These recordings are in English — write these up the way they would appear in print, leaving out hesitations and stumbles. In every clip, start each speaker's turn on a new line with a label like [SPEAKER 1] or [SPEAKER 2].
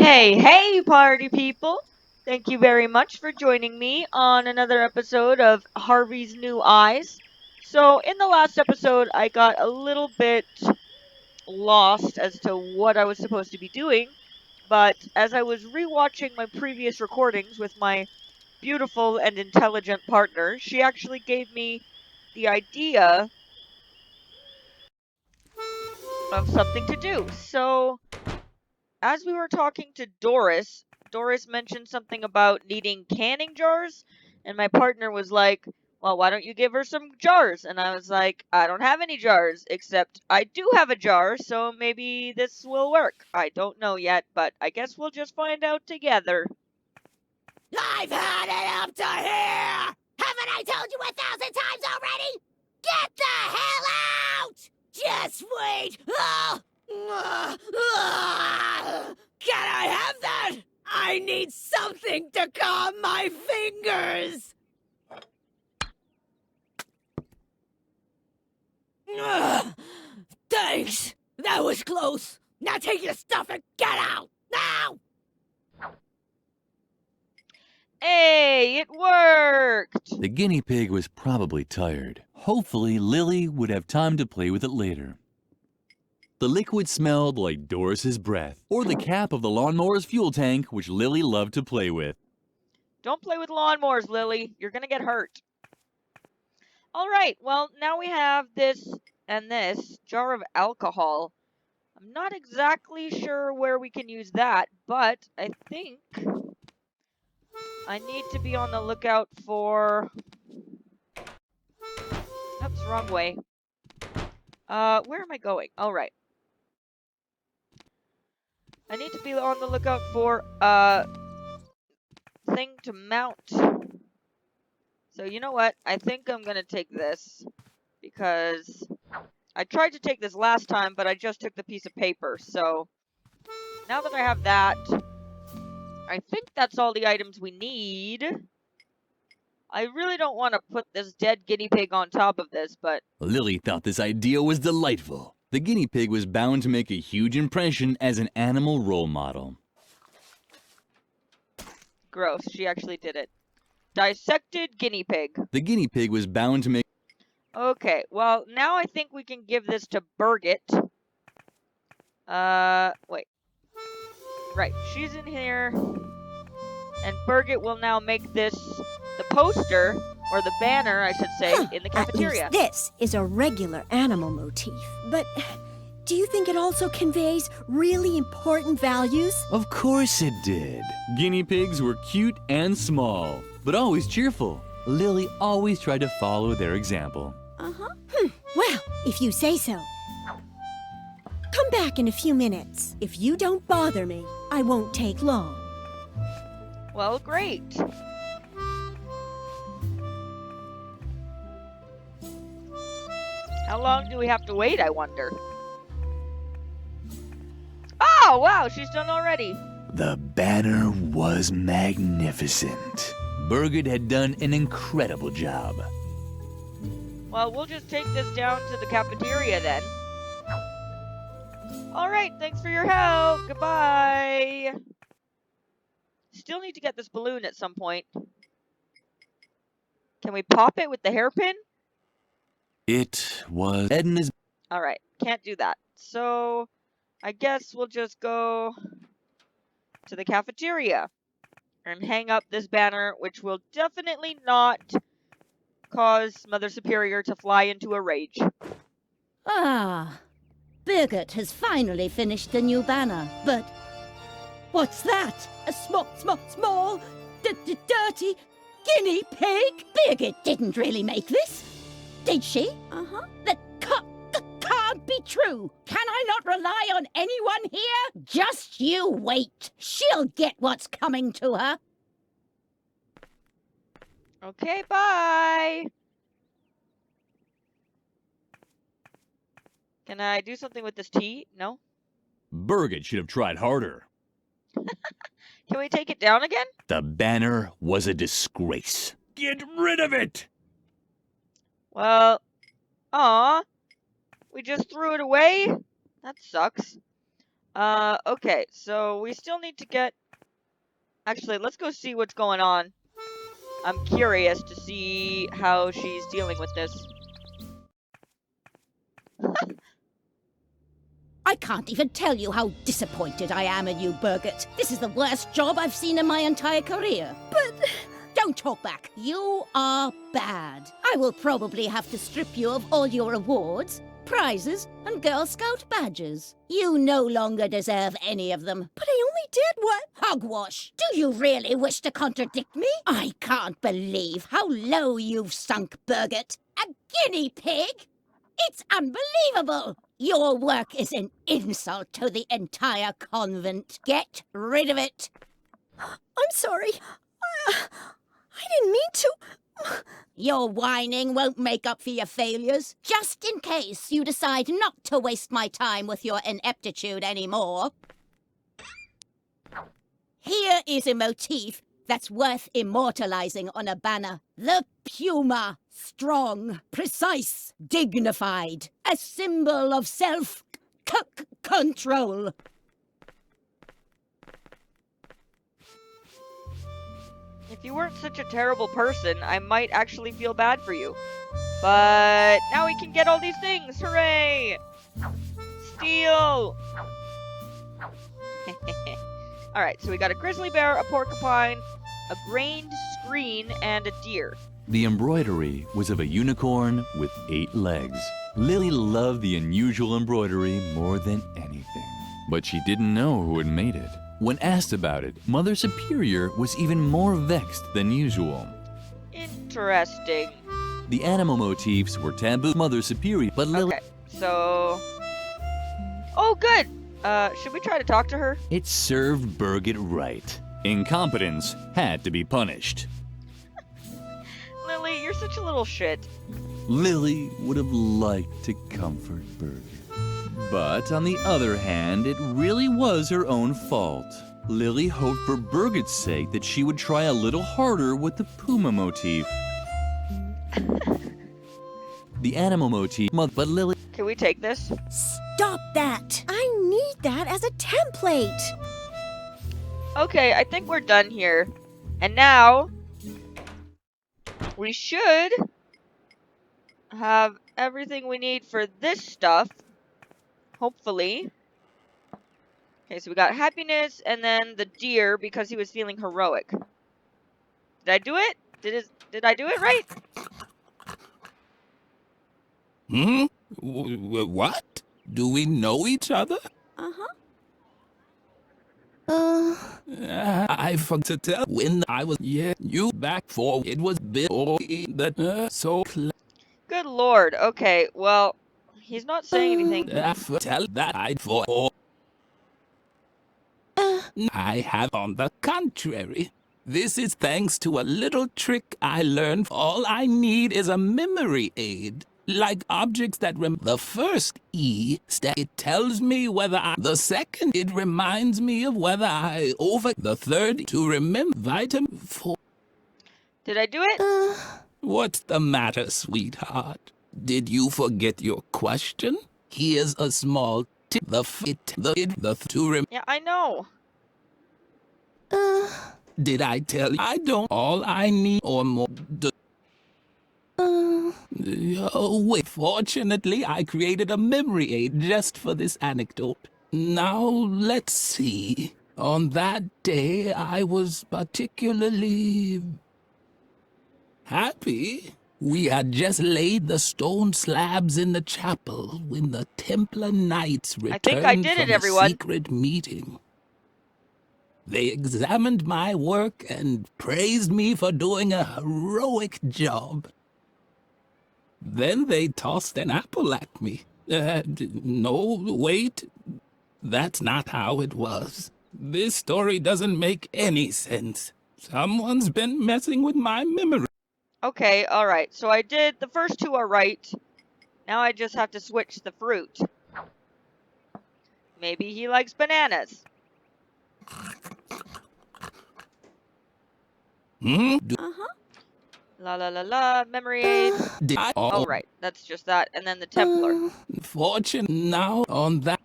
[SPEAKER 1] Hey, party people! Thank you very much for joining me on another episode of Harvey's New Eyes. So, in the last episode, I got a little bit lost as to what I was supposed to be doing, but as I was rewatching my previous recordings with my beautiful and intelligent partner, she actually gave me the idea of something to do. So, as we were talking to Doris, Doris mentioned something about needing canning jars, and my partner was like, well, why don't you give her some jars? And I was like, I don't have any jars, except I do have a jar, so maybe this will work. I don't know yet, but I guess we'll just find out together.
[SPEAKER 2] I've had it up to here! Haven't I told you 1,000 times already? Get the hell out! Just wait! Can I have that? I need something to calm my fingers! Thanks! That was close! Now take your stuff and get out! Now!
[SPEAKER 1] Hey, it worked!
[SPEAKER 3] The guinea pig was probably tired. Hopefully, Lily would have time to play with it later. The liquid smelled like Doris's breath, or the cap of the lawnmower's fuel tank, which Lily loved to play with.
[SPEAKER 1] Don't play with lawnmowers, Lily. You're gonna get hurt. Alright, well, now we have this and this jar of alcohol. I'm not exactly sure where we can use that, but I think I need to be on the lookout for... Oops, wrong way. Where am I going? Oh, right. I need to be on the lookout for a thing to mount. So you know what? I think I'm gonna take this because I tried to take this last time, but I just took the piece of paper. So now that I have that, I think that's all the items we need. I really don't want to put this dead guinea pig on top of this, but...
[SPEAKER 3] Lily thought this idea was delightful. The guinea pig was bound to make a huge impression as an animal role model.
[SPEAKER 1] Gross, she actually did it. Dissected guinea pig.
[SPEAKER 3] The guinea pig was bound to make...
[SPEAKER 1] Okay, well, now I think we can give this to Birgit. Wait. Right, she's in here. And Birgit will now make this the poster, or the banner, I should say, in the cafeteria.
[SPEAKER 4] At least this is a regular animal motif. But do you think it also conveys really important values?
[SPEAKER 3] Of course it did. Guinea pigs were cute and small, but always cheerful. Lily always tried to follow their example.
[SPEAKER 4] Well, if you say so. Come back in a few minutes. If you don't bother me, I won't take long.
[SPEAKER 1] Well, great. How long do we have to wait, I wonder? Oh, wow, she's done already.
[SPEAKER 3] The banner was magnificent. Birgit had done an incredible job.
[SPEAKER 1] Well, we'll just take this down to the cafeteria then. Alright, thanks for your help. Goodbye. Still need to get this balloon at some point. Can we pop it with the hairpin?
[SPEAKER 3] It was Edna's...
[SPEAKER 1] Alright, can't do that. So, I guess we'll just go to the cafeteria and hang up this banner, which will definitely not cause Mother Superior to fly into a rage.
[SPEAKER 2] Ah, Birgit has finally finished the new banner, but what's that? A small, dirty guinea pig? Birgit didn't really make this, did she? That can't be true. Can I not rely on anyone here? Just you wait. She'll get what's coming to her.
[SPEAKER 1] Okay, bye! Can I do something with this tea? No?
[SPEAKER 3] Birgit should have tried harder.
[SPEAKER 1] Can we take it down again?
[SPEAKER 3] The banner was a disgrace. Get rid of it!
[SPEAKER 1] Well, we just threw it away? That sucks. Okay, so we still need to get... Actually, let's go see what's going on. I'm curious to see how she's dealing with this.
[SPEAKER 2] I can't even tell you how disappointed I am in you, Birgit. This is the worst job I've seen in my entire career. But... Don't talk back. You are bad. I will probably have to strip you of all your awards, prizes, and Girl Scout badges. You no longer deserve any of them.
[SPEAKER 4] But I only did what?
[SPEAKER 2] Hogwash! Do you really wish to contradict me? I can't believe how low you've sunk, Birgit. A guinea pig? It's unbelievable! Your work is an insult to the entire convent. Get rid of it.
[SPEAKER 4] I'm sorry. I didn't mean to.
[SPEAKER 2] Your whining won't make up for your failures. Just in case you decide not to waste my time with your ineptitude anymore. Here is a motif that's worth immortalizing on a banner. The puma. Strong, precise, dignified. A symbol of self-control.
[SPEAKER 1] If you weren't such a terrible person, I might actually feel bad for you. But now we can get all these things! Hooray! Steal! Alright, so we got a grizzly bear, a porcupine, a grained screen, and a deer.
[SPEAKER 3] The embroidery was of a unicorn with 8 legs. Lily loved the unusual embroidery more than anything, but she didn't know who had made it. When asked about it, Mother Superior was even more vexed than usual.
[SPEAKER 1] Interesting.
[SPEAKER 3] The animal motifs were taboo. Mother Superior, but Lily...
[SPEAKER 1] Okay, so... Oh, good! Should we try to talk to her?
[SPEAKER 3] It served Birgit right. Incompetence had to be punished.
[SPEAKER 1] Lily, you're such a little shit.
[SPEAKER 3] Lily would have liked to comfort Birgit. But on the other hand, it really was her own fault. Lily hoped for Birgit's sake that she would try a little harder with the puma motif. The animal motif, but Lily...
[SPEAKER 1] Can we take this?
[SPEAKER 4] Stop that! I need that as a template!
[SPEAKER 1] Okay, I think we're done here. And now... we should... have everything we need for this stuff. Hopefully. Okay, so we got happiness and then the deer because he was feeling heroic. Did I do it? Did I do it right?
[SPEAKER 5] What? Do we know each other? I forgot to tell when I was you back for it was Bill that so
[SPEAKER 1] Good lord. Okay, well, he's not saying anything.
[SPEAKER 5] tell that I for I have on the contrary. This is thanks to a little trick I learned. All I need is a memory aid. Like objects that the first E, it tells me whether the second, it reminds me of whether I the third, to remember vitamin 4.
[SPEAKER 1] Did I do it?
[SPEAKER 5] What's the matter, sweetheart? Did you forget your question? Here's a small tip.
[SPEAKER 1] Yeah, I know.
[SPEAKER 5] Did I tell you I don't all I need or more? Oh, wait. Fortunately, I created a memory aid just for this anecdote. Now, let's see. On that day, I was particularly happy. We had just laid the stone slabs in the chapel when the Templar Knights returned
[SPEAKER 1] think I did
[SPEAKER 5] from
[SPEAKER 1] it, everyone.
[SPEAKER 5] a secret meeting. They examined my work and praised me for doing a heroic job. Then they tossed an apple at me. No, wait. That's not how it was. This story doesn't make any sense. Someone's been messing with my memory.
[SPEAKER 1] Okay, alright. So I did, the first two are right. Now I just have to switch the fruit. Maybe he likes bananas. La la la la, memory aid. Alright, that's just that. And then the Templar.
[SPEAKER 5] Fortune now on that.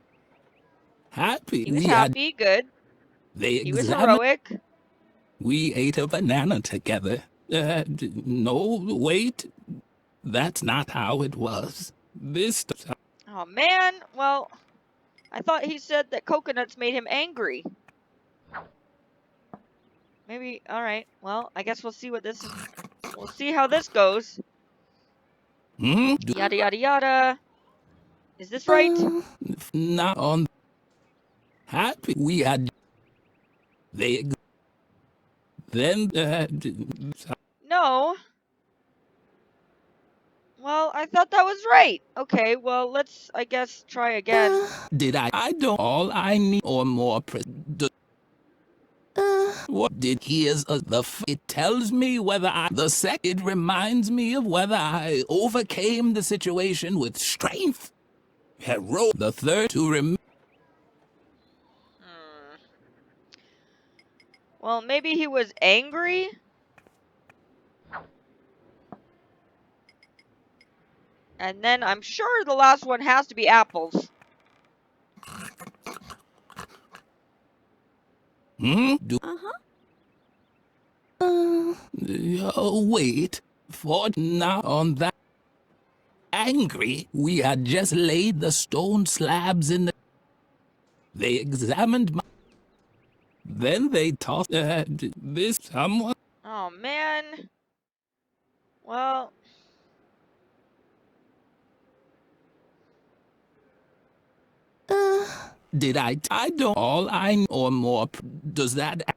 [SPEAKER 5] Happy.
[SPEAKER 1] He was happy, good.
[SPEAKER 5] They
[SPEAKER 1] He was
[SPEAKER 5] examined.
[SPEAKER 1] heroic.
[SPEAKER 5] We ate a banana together. No, wait. That's not how it was. This.
[SPEAKER 1] Oh, man. Well, I thought he said that coconuts made him angry. Maybe, alright. Well, I guess we'll see what this is. We'll see how this goes. Yada, yada, yada. Is this right?
[SPEAKER 5] Not on. Happy. We had. They. Then.
[SPEAKER 1] No. Well, I thought that was right. Okay, well, let's, I guess, try again.
[SPEAKER 5] Did I? I don't. All I need or more. What did here's it tells me whether it reminds me of whether I overcame the situation with strength. Hero the third to
[SPEAKER 1] Well, maybe he was angry? And then I'm sure the last one has to be apples.
[SPEAKER 5] Wait. For now on that angry, we had just laid the stone slabs in the. They examined my. Then they tossed this someone.
[SPEAKER 1] Oh, man. Well.
[SPEAKER 5] Did I don't all I or more. Does that.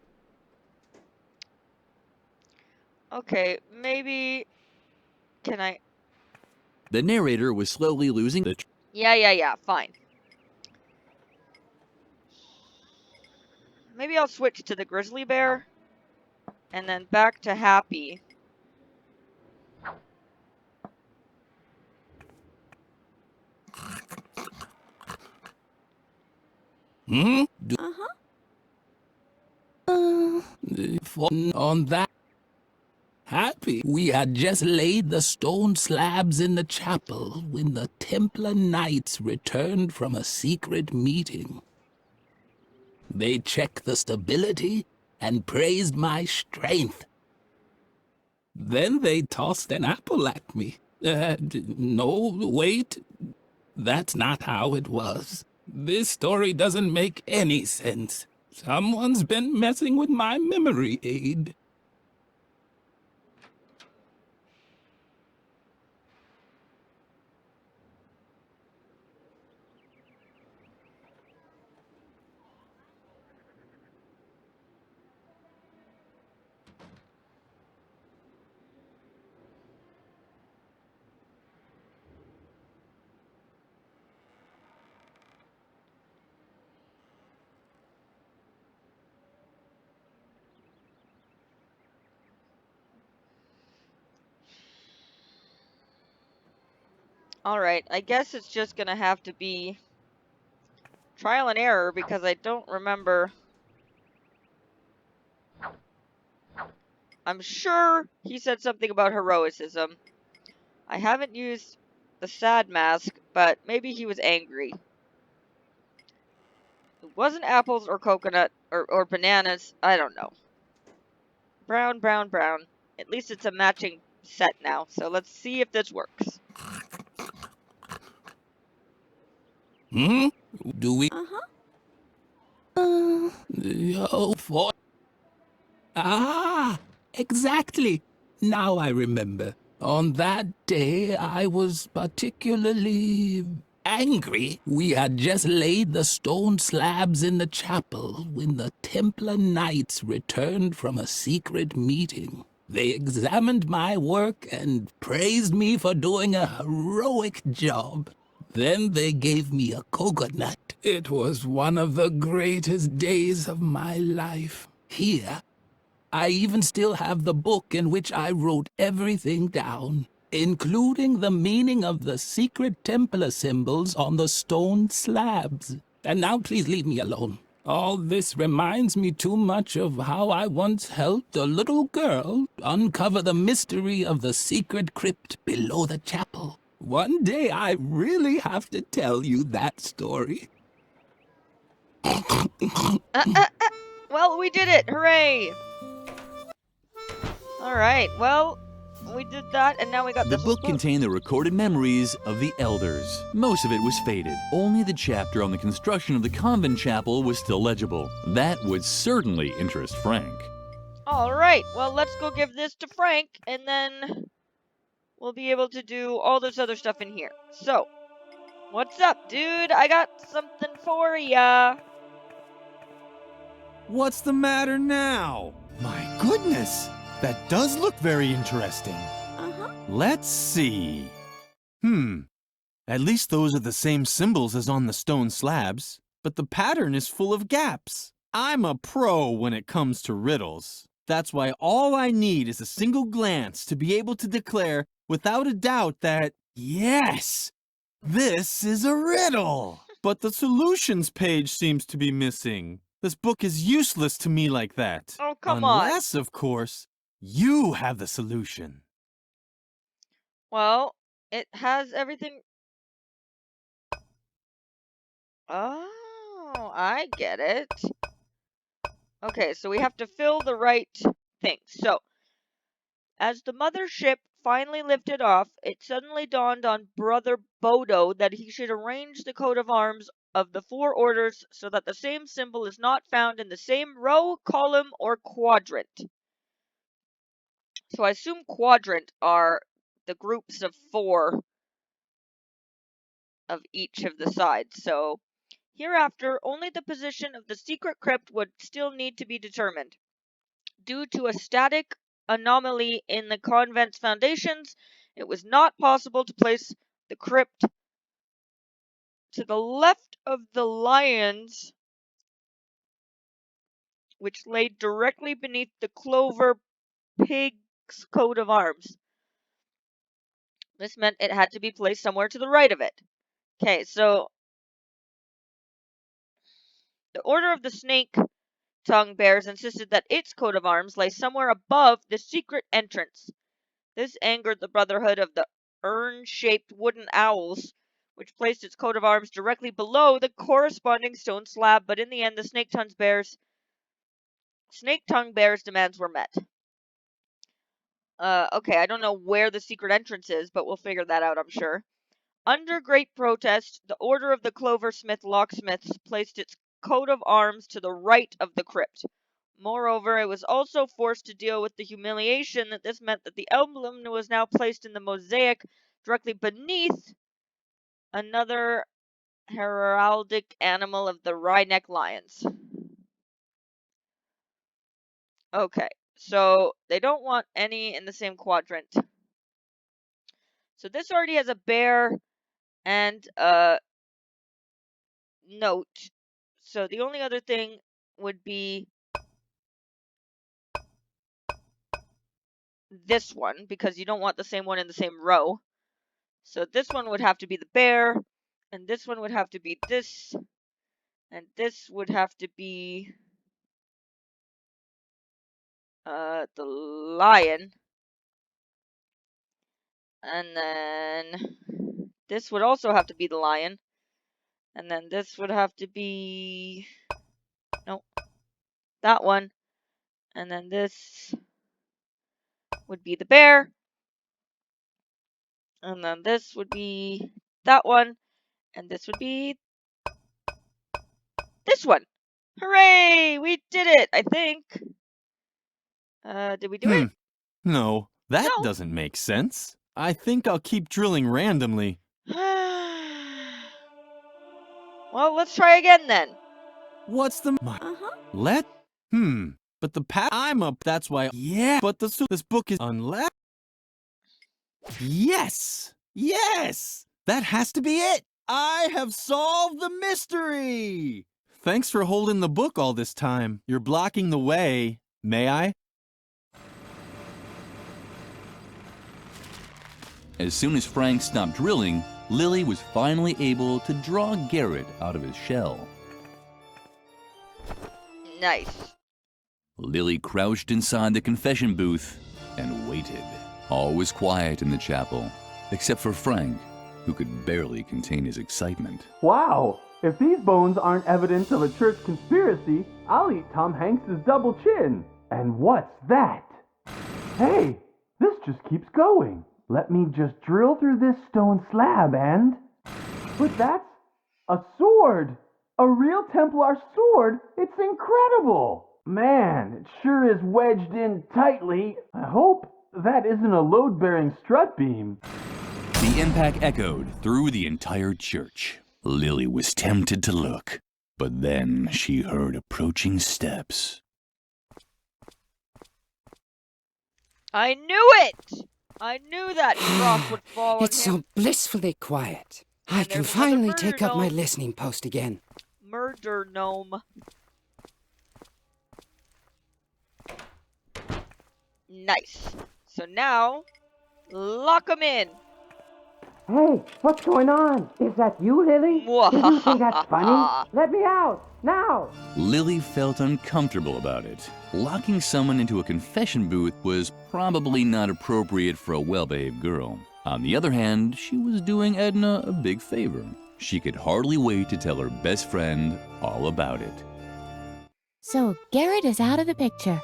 [SPEAKER 1] Okay, maybe. Can I?
[SPEAKER 3] The narrator was slowly losing the.
[SPEAKER 1] Yeah, fine. Maybe I'll switch to the grizzly bear. And then back to Happy.
[SPEAKER 5] On that. Happy. We had just laid the stone slabs in the chapel when the Templar Knights returned from a secret meeting. They checked the stability and praised my strength. Then they tossed an apple at me. No, wait. That's not how it was. This story doesn't make any sense. Someone's been messing with my memory aid.
[SPEAKER 1] Alright, I guess it's just gonna have to be trial and error because I don't remember. I'm sure he said something about heroicism. I haven't used the sad mask, but maybe he was angry. It wasn't apples or coconut or bananas. I don't know. Brown, brown, brown. At least it's a matching set now, so let's see if this works.
[SPEAKER 5] Do we? Exactly. Now I remember. On that day, I was particularly angry. We had just laid the stone slabs in the chapel when the Templar Knights returned from a secret meeting. They examined my work and praised me for doing a heroic job. Then they gave me a coconut. It was one of the greatest days of my life. Here, I even still have the book in which I wrote everything down, including the meaning of the secret Templar symbols on the stone slabs. And now please leave me alone. All this reminds me too much of how I once helped a little girl uncover the mystery of the secret crypt below the chapel. One day I really have to tell you that story.
[SPEAKER 1] Well, we did it! Hooray! Alright, well, we did that, and now we got
[SPEAKER 3] The
[SPEAKER 1] this
[SPEAKER 3] book
[SPEAKER 1] little-
[SPEAKER 3] contained the recorded memories of the elders. Most of it was faded. Only the chapter on the construction of the convent chapel was still legible. That would certainly interest Frank.
[SPEAKER 1] Alright, well, let's go give this to Frank, and then we'll be able to do all this other stuff in here. So, what's up, dude? I got something for ya.
[SPEAKER 6] What's the matter now? My goodness, that does look very interesting.
[SPEAKER 4] Uh-huh.
[SPEAKER 6] Let's see. At least those are the same symbols as on the stone slabs, but the pattern is full of gaps. I'm a pro when it comes to riddles. That's why all I need is a single glance to be able to declare without a doubt that, yes, this is a riddle. But the solutions page seems to be missing. This book is useless to me like that.
[SPEAKER 1] Oh, come on.
[SPEAKER 6] Unless, of course, you have the solution.
[SPEAKER 1] Well, it has everything... Oh, I get it. Okay, so we have to fill the right thing. So, as the mothership finally lifted off, it suddenly dawned on Brother Bodo that he should arrange the coat of arms of the four orders so that the same symbol is not found in the same row, column, or quadrant. So I assume quadrant are the groups of four of each of the sides. So hereafter, only the position of the secret crypt would still need to be determined. Due to a static anomaly in the convent's foundations, it was not possible to place the crypt to the left of the lions, which lay directly beneath the clover pig's coat of arms. This meant it had to be placed somewhere to the right of it. Okay, so the Order of the Snake Tongue Bears insisted that its coat of arms lay somewhere above the secret entrance. This angered the Brotherhood of the urn-shaped wooden owls, which placed its coat of arms directly below the corresponding stone slab, but in the end the Snake Tongue Bears' demands were met. Okay, I don't know where the secret entrance is, but we'll figure that out, I'm sure. Under great protest, the Order of the Cloversmith Locksmiths placed its coat of arms to the right of the crypt. Moreover, it was also forced to deal with the humiliation that this meant that the emblem was now placed in the mosaic directly beneath another heraldic animal of the wry-necked lions. Okay, so they don't want any in the same quadrant. So this already has a bear and a note. So the only other thing would be this one, because you don't want the same one in the same row. So this one would have to be the bear, and this one would have to be this, and this would have to be the lion. And then this would also have to be the lion. And then this would have to be... Nope. That one. And then this would be the bear. And then this would be that one. And this would be this one. Hooray! We did it, I think. Did we do it?
[SPEAKER 6] No, that
[SPEAKER 1] No.
[SPEAKER 6] doesn't make sense. I think I'll keep drilling randomly.
[SPEAKER 1] Well, let's try again then.
[SPEAKER 6] What's the...
[SPEAKER 4] Uh-huh.
[SPEAKER 6] Let... But the I'm up, that's why... Yeah, but this book is... Unless... Yes! Yes! That has to be it! I have solved the mystery! Thanks for holding the book all this time. You're blocking the way. May I?
[SPEAKER 3] As soon as Frank stopped drilling, Lily was finally able to draw Garrett out of his shell.
[SPEAKER 1] Nice.
[SPEAKER 3] Lily crouched inside the confession booth and waited. All was quiet in the chapel, except for Frank, who could barely contain his excitement.
[SPEAKER 7] Wow,
[SPEAKER 6] If these bones aren't evidence of a church conspiracy, I'll eat Tom Hanks's double chin. And what's that? Hey, this just keeps going. Let me just drill through this stone slab and... But that's a sword! A real Templar sword! It's incredible! Man, it sure is wedged in tightly. I hope that isn't a load-bearing strut beam.
[SPEAKER 3] The impact echoed through the entire church. Lily was tempted to look, but then she heard approaching steps.
[SPEAKER 1] I knew it! I knew that cross would fall on
[SPEAKER 7] It's
[SPEAKER 1] him.
[SPEAKER 7] so blissfully quiet. I
[SPEAKER 1] And
[SPEAKER 7] can
[SPEAKER 1] there's another
[SPEAKER 7] finally
[SPEAKER 1] murder
[SPEAKER 7] take up my
[SPEAKER 1] gnome.
[SPEAKER 7] listening post again.
[SPEAKER 1] Murder gnome. Nice. So now, lock him in.
[SPEAKER 8] Hey, what's going on? Is that you, Lily? Do you think that's funny? Let me out, now!
[SPEAKER 3] Lily felt uncomfortable about it. Locking someone into a confession booth was probably not appropriate for a well-behaved girl. On the other hand, she was doing Edna a big favor. She could hardly wait to tell her best friend all about it.
[SPEAKER 9] So Garrett is out of the picture.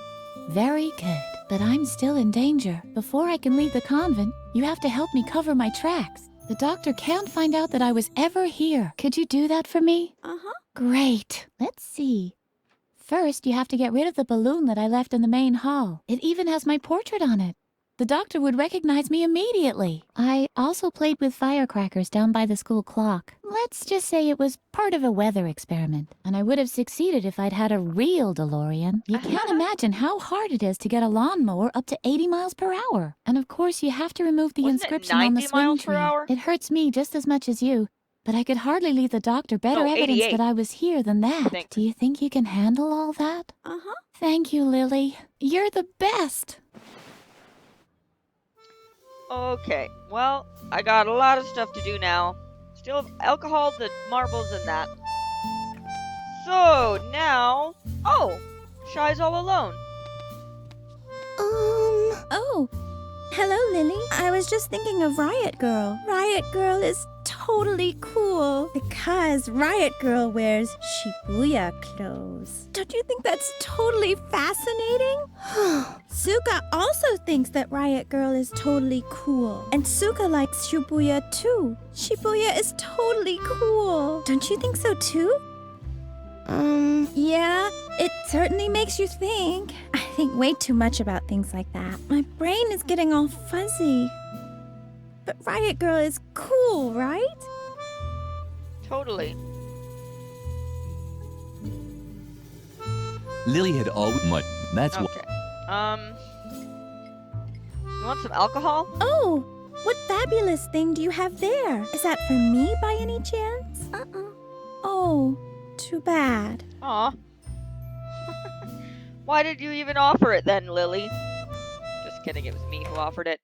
[SPEAKER 9] Very good. But I'm still in danger. Before I can leave the convent, you have to help me cover my tracks. The doctor can't find out that I was ever here. Could you do that for me?
[SPEAKER 4] Uh-huh.
[SPEAKER 9] Great. Let's see. First, you have to get rid of the balloon that I left in the main hall. It even has my portrait on it. The doctor would recognize me immediately. I also played with firecrackers down by the school clock. Let's just say it was part of a weather experiment, and I would have succeeded if I'd had a real DeLorean. You can't imagine how hard it is to get a lawnmower up to 80 miles per hour. And of course, you have to remove the
[SPEAKER 1] Wasn't it
[SPEAKER 9] inscription on the
[SPEAKER 1] 90
[SPEAKER 9] swing
[SPEAKER 1] miles per
[SPEAKER 9] tree.
[SPEAKER 1] hour?
[SPEAKER 9] It hurts me just as much as you, but I could hardly leave the doctor better
[SPEAKER 1] No,
[SPEAKER 9] evidence
[SPEAKER 1] 88.
[SPEAKER 9] that I was here than that.
[SPEAKER 1] Think.
[SPEAKER 9] Do you think you can handle all that?
[SPEAKER 4] Uh-huh.
[SPEAKER 9] Thank you, Lily. You're the best.
[SPEAKER 1] Okay, well, I got a lot of stuff to do now. Still have alcohol, the marbles, and that. So, now... Oh! Shy's all alone.
[SPEAKER 4] Oh. Hello, Lily. I was just thinking of Riot Girl. Riot Girl is totally cool because Riot Girl wears Shibuya clothes. Don't you think that's totally fascinating? Suka also thinks that Riot Girl is totally cool. And Suka likes Shibuya too. Shibuya is totally cool. Don't you think so too? Yeah, it certainly makes you think. I think way too much about things like that. My brain is getting all fuzzy. But Riot Girl is cool, right?
[SPEAKER 1] Totally.
[SPEAKER 3] Lily had always much. That's why.
[SPEAKER 1] Okay. You want some alcohol?
[SPEAKER 4] Oh, what fabulous thing do you have there? Is that for me by any chance? Oh, too bad.
[SPEAKER 1] Aw. Why did you even offer it then, Lily? Just kidding, it was me who offered it.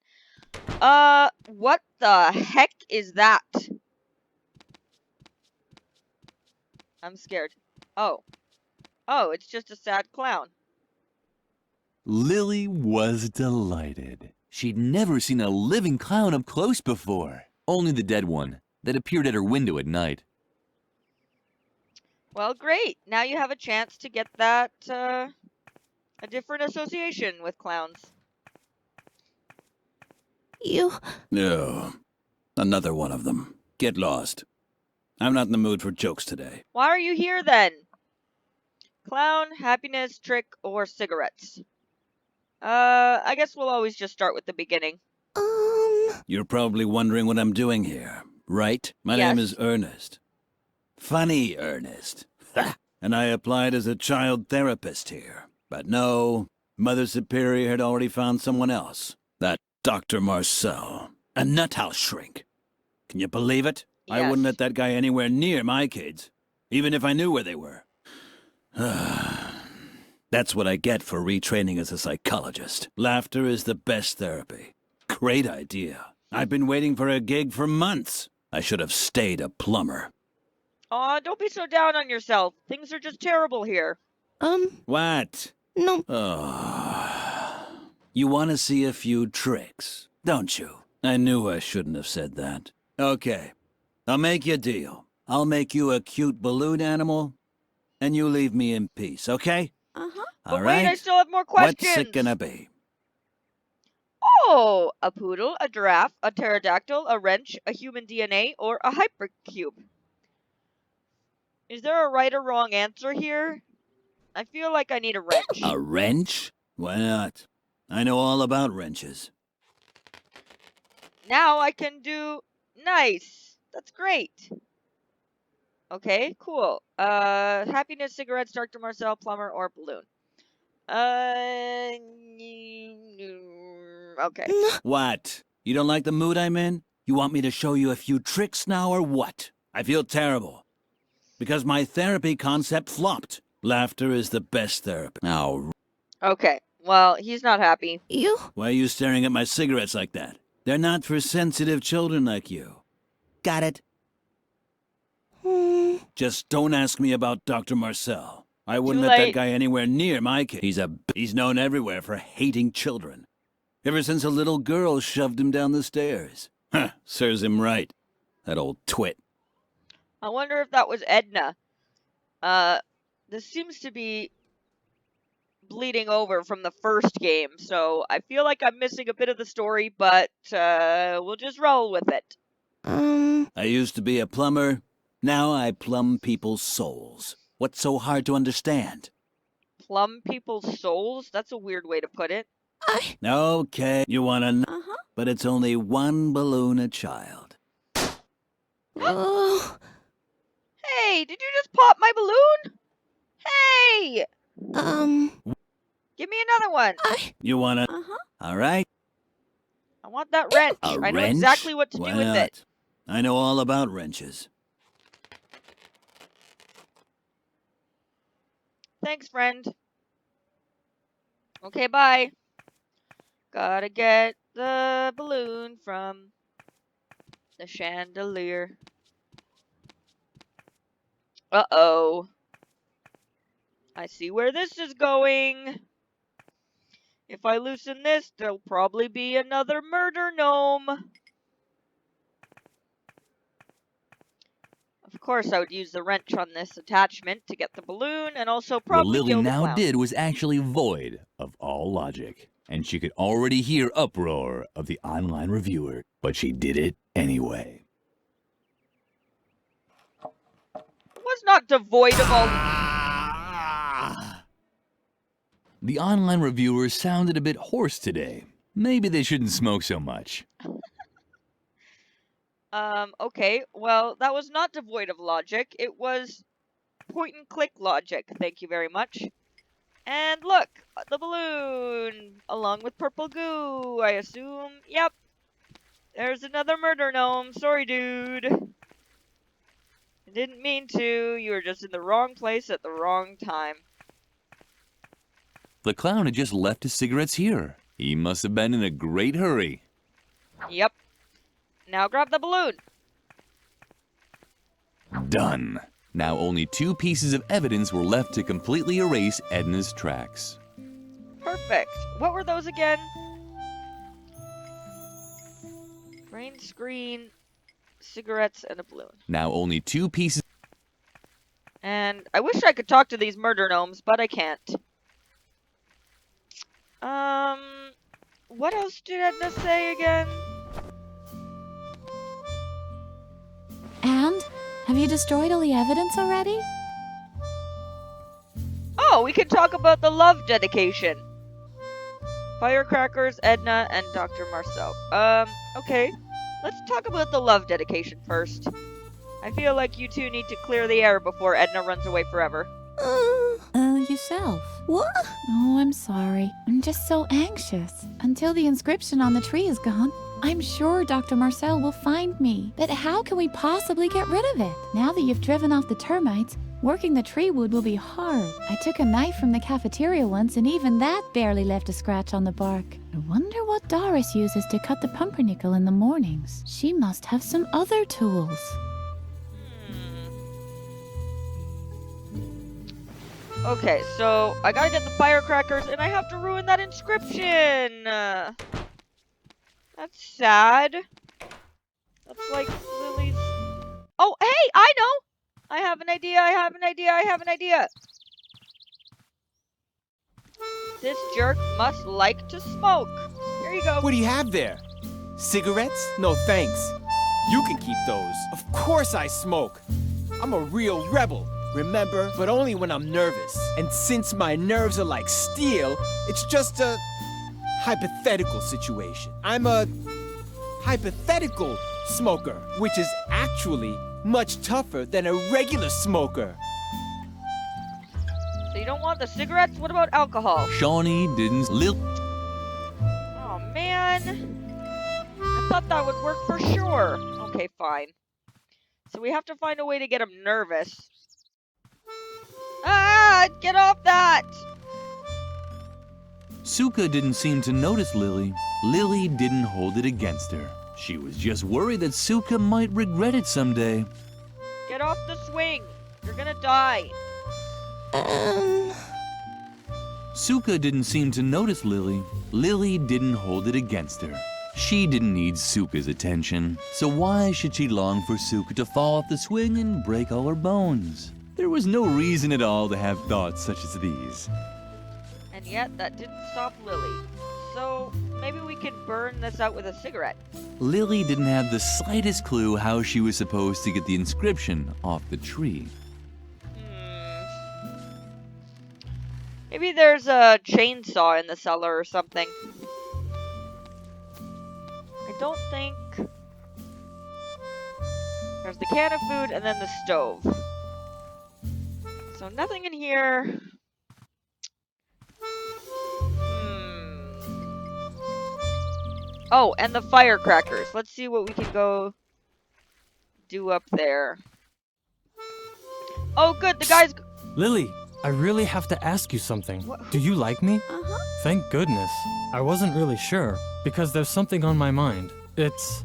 [SPEAKER 1] What the heck is that? I'm scared. Oh. Oh, it's just a sad clown.
[SPEAKER 3] Lily was delighted. She'd never seen a living clown up close before. Only the dead one that appeared at her window at night.
[SPEAKER 1] Well, great. Now you have a chance to get that, a different association with clowns.
[SPEAKER 4] You...
[SPEAKER 10] No. Another one of them. Get lost. I'm not in the mood for jokes today.
[SPEAKER 1] Why are you here then? Clown, happiness, trick, or cigarettes? I guess we'll always just start with the beginning.
[SPEAKER 10] You're probably wondering what I'm doing here, right? My name
[SPEAKER 1] Yes.
[SPEAKER 10] is Ernest. Funny Ernest. Ha! And I applied as a child therapist here. But no, Mother Superior had already found someone else. That Dr. Marcel. A nuthouse shrink. Can you believe it? I
[SPEAKER 1] Yes.
[SPEAKER 10] wouldn't let that guy anywhere near my kids, even if I knew where they were. That's what I get for retraining as a psychologist. Laughter is the best therapy. Great idea. I've been waiting for a gig for months. I should have stayed a plumber.
[SPEAKER 1] Aw, don't be so down on yourself. Things are just terrible here.
[SPEAKER 10] What?
[SPEAKER 4] No.
[SPEAKER 10] Oh. You want to see a few tricks, don't you? I knew I shouldn't have said that. Okay. I'll make you a deal. I'll make you a cute balloon animal, and you leave me in peace, okay?
[SPEAKER 4] Uh-huh.
[SPEAKER 10] All
[SPEAKER 1] But
[SPEAKER 10] right.
[SPEAKER 1] wait, I still have more questions.
[SPEAKER 10] What's it gonna be?
[SPEAKER 1] Oh, a poodle, a giraffe, a pterodactyl, a wrench, a human DNA, or a hypercube. Is there a right or wrong answer here? I feel like I need a wrench.
[SPEAKER 10] A wrench? Why not? I know all about wrenches.
[SPEAKER 1] Now I can do... Nice. That's great. Okay, cool. Happiness, cigarettes, Dr. Marcel, plumber, or balloon. Okay.
[SPEAKER 10] What? You don't like the mood I'm in? You want me to show you a few tricks now or what? I feel terrible. Because my therapy concept flopped. Laughter is the best therapy. Now,
[SPEAKER 1] Okay. Well, he's not happy.
[SPEAKER 4] You?
[SPEAKER 10] why are you staring at my cigarettes like that? They're not for sensitive children like you. Got it? Just don't ask me about Dr. Marcel. I wouldn't
[SPEAKER 1] Too
[SPEAKER 10] let that
[SPEAKER 1] late.
[SPEAKER 10] guy anywhere near my kid. He's known everywhere for hating children. Ever since a little girl shoved him down the stairs. Huh, serves him right. That old twit.
[SPEAKER 1] I wonder if that was Edna. This seems to be bleeding over from the first game, so I feel like I'm missing a bit of the story, but we'll just roll with it.
[SPEAKER 10] I used to be a plumber. Now I plumb people's souls. What's so hard to understand?
[SPEAKER 1] Plumb people's souls? That's a weird way to put it.
[SPEAKER 10] Okay, you wanna know?
[SPEAKER 4] Uh-huh.
[SPEAKER 10] But it's only one balloon a child.
[SPEAKER 4] Oh.
[SPEAKER 1] Hey, did you just pop my balloon? Hey! Give me another one.
[SPEAKER 10] You wanna?
[SPEAKER 4] Uh-huh.
[SPEAKER 10] All right.
[SPEAKER 1] I want that wrench.
[SPEAKER 10] A
[SPEAKER 1] I know
[SPEAKER 10] wrench?
[SPEAKER 1] exactly what to
[SPEAKER 10] Why
[SPEAKER 1] do with
[SPEAKER 10] not?
[SPEAKER 1] it.
[SPEAKER 10] I know all about wrenches.
[SPEAKER 1] Thanks, friend. Okay, bye. Gotta get the balloon from the chandelier. Uh-oh. I see where this is going. If I loosen this, there'll probably be another murder gnome. Of course, I would use the wrench on this attachment to get the balloon, and also
[SPEAKER 3] What
[SPEAKER 1] probably
[SPEAKER 3] Lily
[SPEAKER 1] kill the
[SPEAKER 3] now
[SPEAKER 1] clown.
[SPEAKER 3] did was actually void of all logic, and she could already hear uproar of the online reviewer, but she did it anyway.
[SPEAKER 1] It was not devoid of all...
[SPEAKER 3] The online reviewers sounded a bit hoarse today. Maybe they shouldn't smoke so much.
[SPEAKER 1] Okay, well, that was not devoid of logic. It was point-and-click logic, thank you very much. And look, the balloon, along with purple goo, I assume. Yep, there's another murder gnome. Sorry, dude. I didn't mean to. You were just in the wrong place at the wrong time.
[SPEAKER 3] The clown had just left his cigarettes here. He must have been in a great hurry.
[SPEAKER 1] Yep. Now grab the balloon.
[SPEAKER 3] Done. Now only 2 pieces of evidence were left to completely erase Edna's tracks.
[SPEAKER 1] Perfect. What were those again? Green screen, cigarettes, and a balloon.
[SPEAKER 3] Now only 2 pieces...
[SPEAKER 1] And I wish I could talk to these murder gnomes, but I can't. What else did Edna say again?
[SPEAKER 9] And? Have you destroyed all the evidence already?
[SPEAKER 1] Oh, we can talk about the love dedication. Firecrackers, Edna, and Dr. Marcel. Okay. Let's talk about the love dedication first. I feel like you two need to clear the air before Edna runs away forever.
[SPEAKER 9] Yourself.
[SPEAKER 4] What?
[SPEAKER 9] Oh, I'm sorry. I'm just so anxious. Until the inscription on the tree is gone, I'm sure Dr. Marcel will find me. But how can we possibly get rid of it? Now that you've driven off the termites, working the tree wood will be hard. I took a knife from the cafeteria once, and even that barely left a scratch on the bark. I wonder what Doris uses to cut the pumpernickel in the mornings. She must have some other tools.
[SPEAKER 1] Okay, so I gotta get the firecrackers, and I have to ruin that inscription! That's sad. That's like Lily's... Oh, Hey, I know! I have an idea, I have an idea, I have an idea! This jerk must like to smoke. Here you go.
[SPEAKER 11] What do you have there? Cigarettes? No thanks. You can keep those. Of course I smoke. I'm a real rebel, remember? But only when I'm nervous. And since my nerves are like steel, it's just a hypothetical situation. I'm a hypothetical smoker, which is actually much tougher than a regular smoker.
[SPEAKER 1] So you don't want the cigarettes? What about alcohol?
[SPEAKER 3] Shawnee didn't.
[SPEAKER 1] Oh, man. I thought that would work for sure. Okay, fine. So we have to find a way to get him nervous. Ah! Get off that!
[SPEAKER 3] Suka didn't seem to notice Lily. Lily didn't hold it against her. She was just worried that Suka might regret it someday.
[SPEAKER 1] Get off the swing. You're gonna die.
[SPEAKER 3] Suka didn't seem to notice Lily. Lily didn't hold it against her. She didn't need Suka's attention, so why should she long for Suka to fall off the swing and break all her bones? There was no reason at all to have thoughts such as these.
[SPEAKER 1] And yet, that didn't stop Lily. So, maybe we can burn this out with a cigarette.
[SPEAKER 3] Lily didn't have the slightest clue how she was supposed to get the inscription off the tree.
[SPEAKER 1] Maybe there's a chainsaw in the cellar or something. I don't think... There's the can of food and then the stove. So nothing in here. Oh, and the firecrackers. Let's see what we can go do up there. Oh, good. The guy's...
[SPEAKER 12] Lily, I really have to ask you something.
[SPEAKER 1] What?
[SPEAKER 12] Do you like me?
[SPEAKER 4] Uh-huh.
[SPEAKER 12] Thank goodness. I wasn't really sure, because there's something on my mind. It's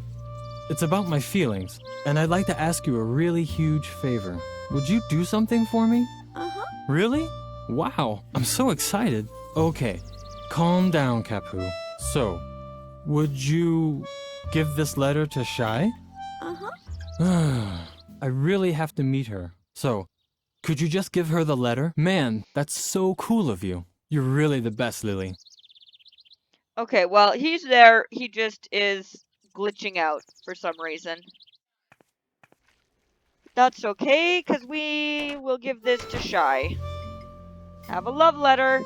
[SPEAKER 12] about my feelings, and I'd like to ask you a really huge favor. Would you do something for me?
[SPEAKER 4] Uh-huh.
[SPEAKER 12] Really? Wow, I'm so excited. Okay, calm down, Kapu. So, would you give this letter to Shai?
[SPEAKER 4] Uh-huh.
[SPEAKER 12] I really have to meet her. So, could you just give her the letter? Man, that's so cool of you. You're really the best, Lily.
[SPEAKER 1] Okay, well, he's there. He just is glitching out for some reason. That's okay, because we will give this to Shai. Have a love letter.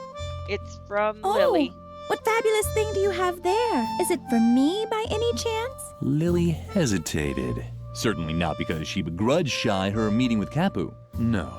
[SPEAKER 1] It's from Lily.
[SPEAKER 4] What fabulous thing do you have there? Is it for me by any chance?
[SPEAKER 3] Lily hesitated. Certainly not because she begrudged Shai her meeting with Kapu. No.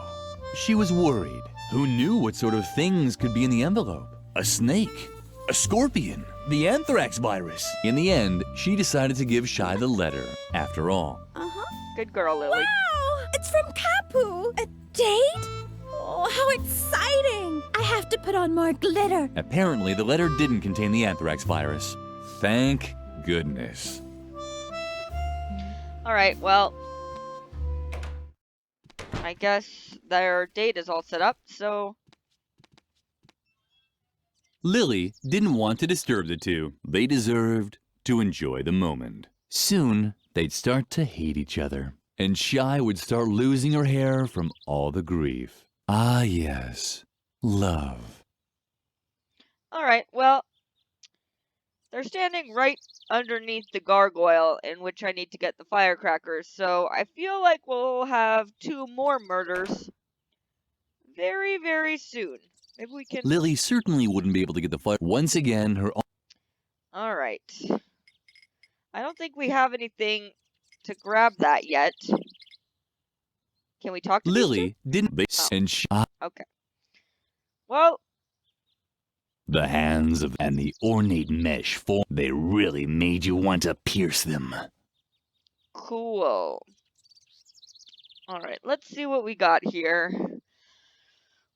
[SPEAKER 3] She was worried. Who knew what sort of things could be in the envelope? A snake? A scorpion? The anthrax virus? In the end, she decided to give Shai the letter, after all.
[SPEAKER 4] Uh-huh.
[SPEAKER 1] Good girl, Lily.
[SPEAKER 4] Wow! It's from Kapu! A date? Oh, how exciting! I have to put on more glitter.
[SPEAKER 3] Apparently, the letter didn't contain the anthrax virus. Thank goodness.
[SPEAKER 1] Alright, well, I guess their date is all set up, so...
[SPEAKER 3] Lily didn't want to disturb the two. They deserved to enjoy the moment. Soon, they'd start to hate each other, and Shai would start losing her hair from all the grief. Ah, yes, love.
[SPEAKER 1] Alright, well, they're standing right underneath the gargoyle in which I need to get the firecrackers, so I feel like we'll have 2 more murders very, very soon. Maybe we can...
[SPEAKER 3] Lily certainly wouldn't be able to get the fire. Once again, her...
[SPEAKER 1] Alright. I don't think we have anything to grab that yet. Can we talk to
[SPEAKER 3] Lily
[SPEAKER 1] these
[SPEAKER 3] didn't...
[SPEAKER 1] Oh.
[SPEAKER 3] And
[SPEAKER 1] Okay. Well...
[SPEAKER 3] The hands of and the ornate mesh form, they really made you want to pierce them.
[SPEAKER 1] Cool. Alright, let's see what we got here.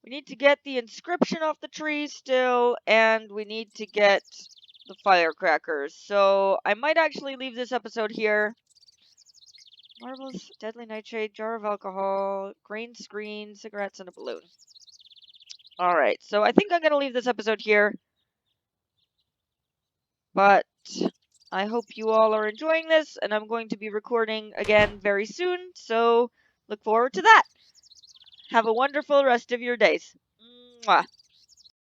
[SPEAKER 1] We need to get the inscription off the tree still, and we need to get the firecrackers. So, I might actually leave this episode here. Marbles, deadly nightshade, jar of alcohol, green screen, cigarettes, and a balloon. Alright, so I think I'm going to leave this episode here. But I hope you all are enjoying this, and I'm going to be recording again very soon, so look forward to that. Have a wonderful rest of your days. Mwah.